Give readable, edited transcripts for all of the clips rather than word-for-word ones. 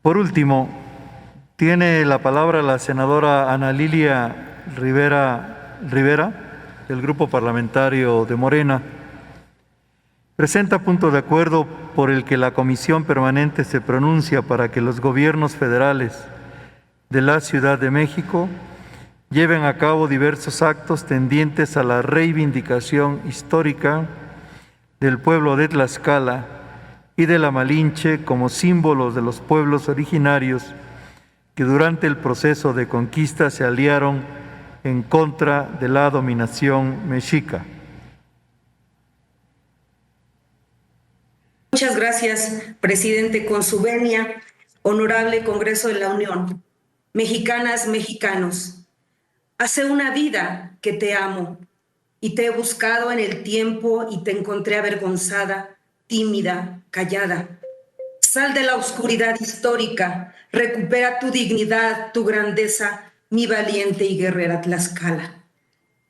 Por último, tiene la palabra la senadora Ana Lilia Rivera, del Grupo Parlamentario de Morena. Presenta punto de acuerdo por el que la Comisión Permanente se pronuncia para que los gobiernos federales de la Ciudad de México lleven a cabo diversos actos tendientes a la reivindicación histórica del pueblo de Tlaxcala y de la Malinche como símbolos de los pueblos originarios que durante el proceso de conquista se aliaron en contra de la dominación mexica. Muchas gracias, presidente. Con su venia, honorable Congreso de la Unión, mexicanas, mexicanos, hace una vida que te amo y te he buscado en el tiempo y te encontré avergonzada, tímida, callada. Sal de la oscuridad histórica, recupera tu dignidad, tu grandeza, mi valiente y guerrera Tlaxcala.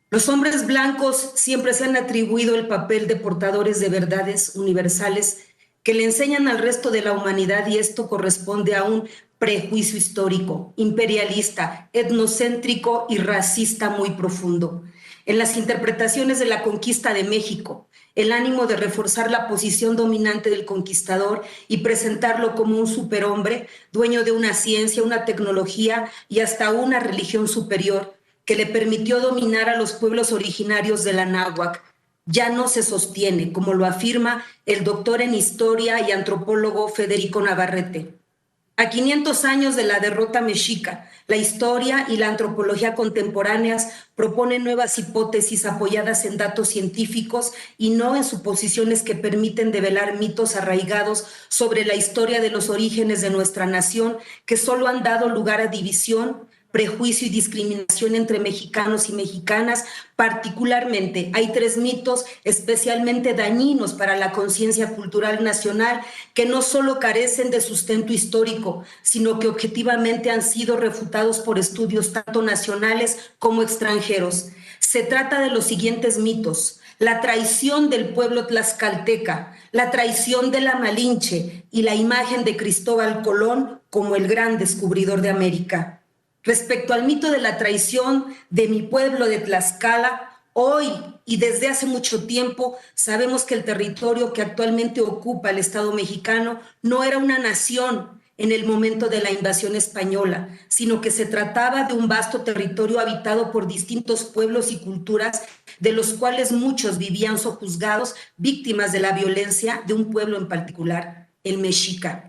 Los hombres blancos siempre se han atribuido el papel de portadores de verdades universales que le enseñan al resto de la humanidad, y esto corresponde a un prejuicio histórico, imperialista, etnocéntrico y racista muy profundo. En las interpretaciones de la conquista de México, el ánimo de reforzar la posición dominante del conquistador y presentarlo como un superhombre, dueño de una ciencia, una tecnología y hasta una religión superior, que le permitió dominar a los pueblos originarios de la náhuatl, ya no se sostiene, como lo afirma el doctor en historia y antropólogo Federico Navarrete. A 500 años de la derrota mexica, la historia y la antropología contemporáneas proponen nuevas hipótesis apoyadas en datos científicos y no en suposiciones que permiten develar mitos arraigados sobre la historia de los orígenes de nuestra nación, que solo han dado lugar a división, prejuicio y discriminación entre mexicanos y mexicanas. Particularmente, hay 3 mitos especialmente dañinos para la conciencia cultural nacional que no solo carecen de sustento histórico, sino que objetivamente han sido refutados por estudios tanto nacionales como extranjeros. Se trata de los siguientes mitos: la traición del pueblo tlaxcalteca, la traición de la Malinche y la imagen de Cristóbal Colón como el gran descubridor de América. Respecto al mito de la traición de mi pueblo de Tlaxcala, hoy y desde hace mucho tiempo sabemos que el territorio que actualmente ocupa el Estado mexicano no era una nación en el momento de la invasión española, sino que se trataba de un vasto territorio habitado por distintos pueblos y culturas, de los cuales muchos vivían sojuzgados, víctimas de la violencia de un pueblo en particular, el mexica.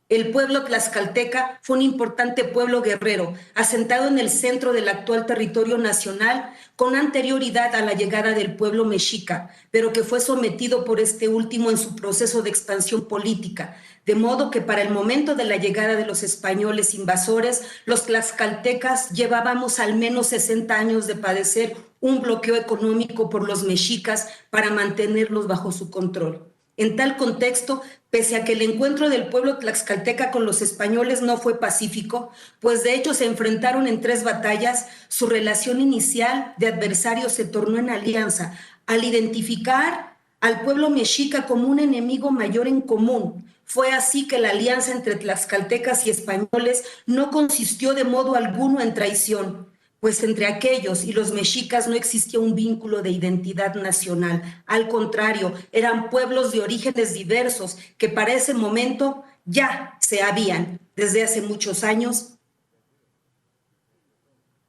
El pueblo tlaxcalteca fue un importante pueblo guerrero, asentado en el centro del actual territorio nacional con anterioridad a la llegada del pueblo mexica, pero que fue sometido por este último en su proceso de expansión política, de modo que para el momento de la llegada de los españoles invasores, los tlaxcaltecas llevábamos al menos 60 años de padecer un bloqueo económico por los mexicas para mantenerlos bajo su control. En tal contexto, pese a que el encuentro del pueblo tlaxcalteca con los españoles no fue pacífico, pues de hecho se enfrentaron en 3 batallas, su relación inicial de adversarios se tornó en alianza, al identificar al pueblo mexica como un enemigo mayor en común. Fue así que la alianza entre tlaxcaltecas y españoles no consistió de modo alguno en traición, pues entre aquellos y los mexicas no existía un vínculo de identidad nacional. Al contrario, eran pueblos de orígenes diversos que para ese momento ya se habían, desde hace muchos años,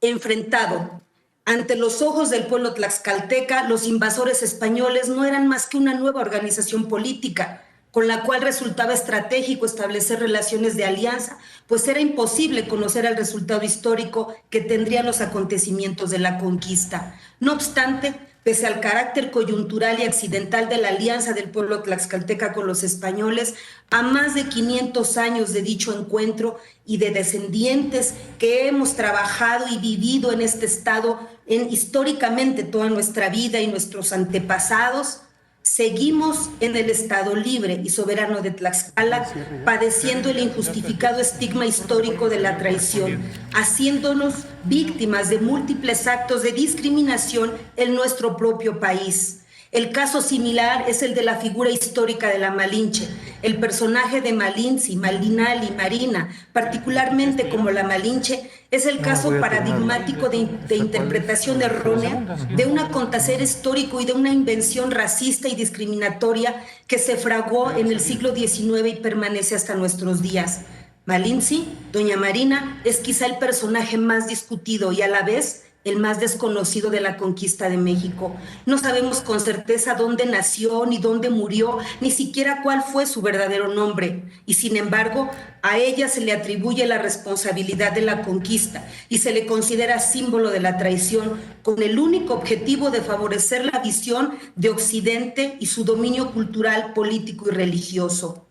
enfrentado. Ante los ojos del pueblo tlaxcalteca, los invasores españoles no eran más que una nueva organización política, con la cual resultaba estratégico establecer relaciones de alianza, pues era imposible conocer el resultado histórico que tendrían los acontecimientos de la conquista. No obstante, pese al carácter coyuntural y accidental de la alianza del pueblo tlaxcalteca con los españoles, a más de 500 años de dicho encuentro y de descendientes que hemos trabajado y vivido en este estado históricamente toda nuestra vida y nuestros antepasados, seguimos en el Estado libre y soberano de Tlaxcala, padeciendo el injustificado estigma histórico de la traición, haciéndonos víctimas de múltiples actos de discriminación en nuestro propio país. El caso similar es el de la figura histórica de la Malinche, el personaje de Malinche, Maldinal y Marina, particularmente como la Malinche, es el caso paradigmático de interpretación errónea de un acontecer histórico y de una invención racista y discriminatoria que se fraguó en el siglo XIX y permanece hasta nuestros días. Malinche, doña Marina, es quizá el personaje más discutido y a la vez el más desconocido de la conquista de México. No sabemos con certeza dónde nació, ni dónde murió, ni siquiera cuál fue su verdadero nombre. Y sin embargo, a ella se le atribuye la responsabilidad de la conquista y se le considera símbolo de la traición, con el único objetivo de favorecer la visión de Occidente y su dominio cultural, político y religioso.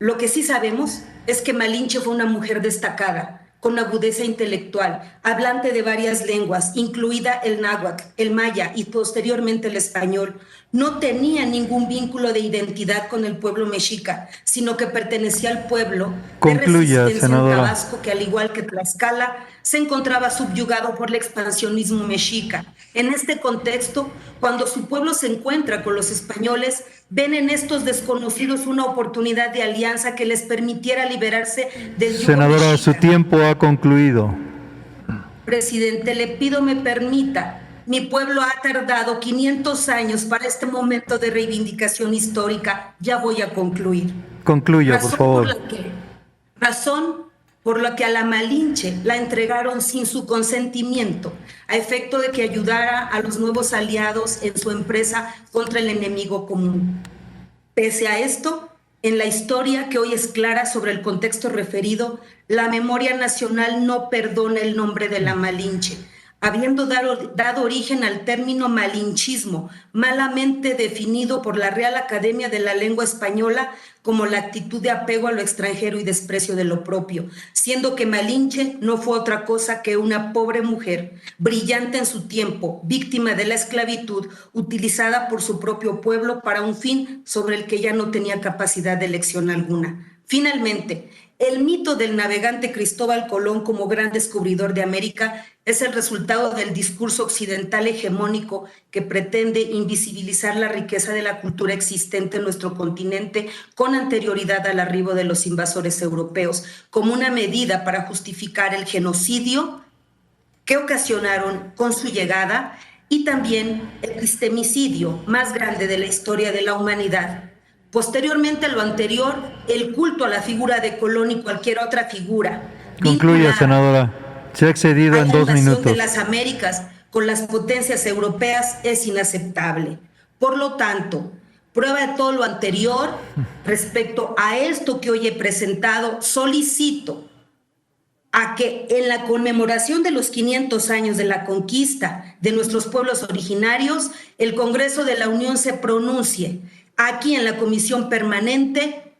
Lo que sí sabemos es que Malinche fue una mujer destacada, con agudeza intelectual, hablante de varias lenguas, incluida el náhuatl, el maya y posteriormente el español. No tenía ningún vínculo de identidad con el pueblo mexica, sino que pertenecía al pueblo de resistencia en Tabasco, que al igual que Tlaxcala, se encontraba subyugado por el expansionismo mexica. En este contexto, cuando su pueblo se encuentra con los españoles, ven en estos desconocidos una oportunidad de alianza que les permitiera liberarse del yugo Senadora, mexica. su tiempo ha concluido. Presidente, le pido me permita. Mi pueblo ha tardado 500 años para este momento de reivindicación histórica. Ya voy a concluir. Concluya, por favor. Razón por la que a la Malinche la entregaron sin su consentimiento, a efecto de que ayudara a los nuevos aliados en su empresa contra el enemigo común. Pese a esto, en la historia que hoy es clara sobre el contexto referido, la memoria nacional no perdona el nombre de la Malinche, habiendo dado origen al término malinchismo, malamente definido por la Real Academia de la Lengua Española como la actitud de apego a lo extranjero y desprecio de lo propio, siendo que Malinche no fue otra cosa que una pobre mujer, brillante en su tiempo, víctima de la esclavitud, utilizada por su propio pueblo para un fin sobre el que ella no tenía capacidad de elección alguna. Finalmente, el mito del navegante Cristóbal Colón como gran descubridor de América es el resultado del discurso occidental hegemónico que pretende invisibilizar la riqueza de la cultura existente en nuestro continente con anterioridad al arribo de los invasores europeos, como una medida para justificar el genocidio que ocasionaron con su llegada y también el epistemicidio más grande de la historia de la humanidad. Posteriormente a lo anterior, el culto a la figura de Colón y cualquier otra figura. Concluya, senadora. Se ha excedido en 2 minutos. De las Américas con las potencias europeas es inaceptable. Por lo tanto, prueba de todo lo anterior, respecto a esto que hoy he presentado, solicito a que en la conmemoración de los 500 años de la conquista de nuestros pueblos originarios, el Congreso de la Unión se pronuncie aquí en la Comisión Permanente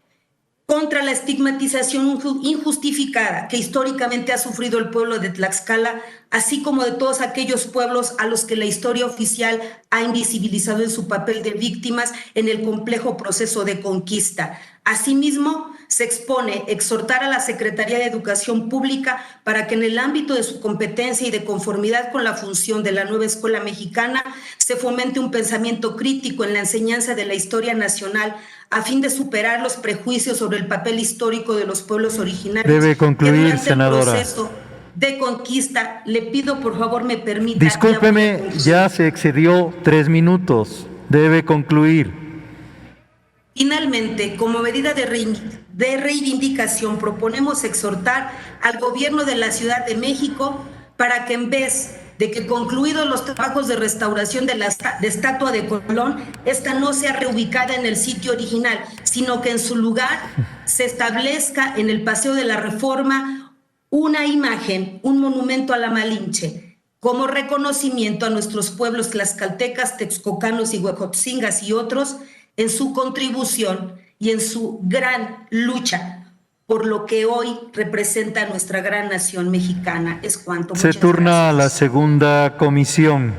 contra la estigmatización injustificada que históricamente ha sufrido el pueblo de Tlaxcala, así como de todos aquellos pueblos a los que la historia oficial ha invisibilizado en su papel de víctimas en el complejo proceso de conquista. Asimismo, se expone exhortar a la Secretaría de Educación Pública para que en el ámbito de su competencia y de conformidad con la función de la nueva escuela mexicana se fomente un pensamiento crítico en la enseñanza de la historia nacional a fin de superar los prejuicios sobre el papel histórico de los pueblos originarios. Debe concluir, senadora. El proceso de conquista, le pido por favor me permita. Discúlpeme, ya se excedió 3 minutos. Debe concluir. Finalmente, como medida de reivindicación, proponemos exhortar al gobierno de la Ciudad de México para que en vez de que concluidos los trabajos de restauración de la estatua de Colón, esta no sea reubicada en el sitio original, sino que en su lugar se establezca en el Paseo de la Reforma una imagen, un monumento a la Malinche, como reconocimiento a nuestros pueblos tlaxcaltecas, texcocanos y huejotzingas y otros, en su contribución y en su gran lucha por lo que hoy representa nuestra gran nación mexicana. Es cuanto. Se turna a la segunda comisión.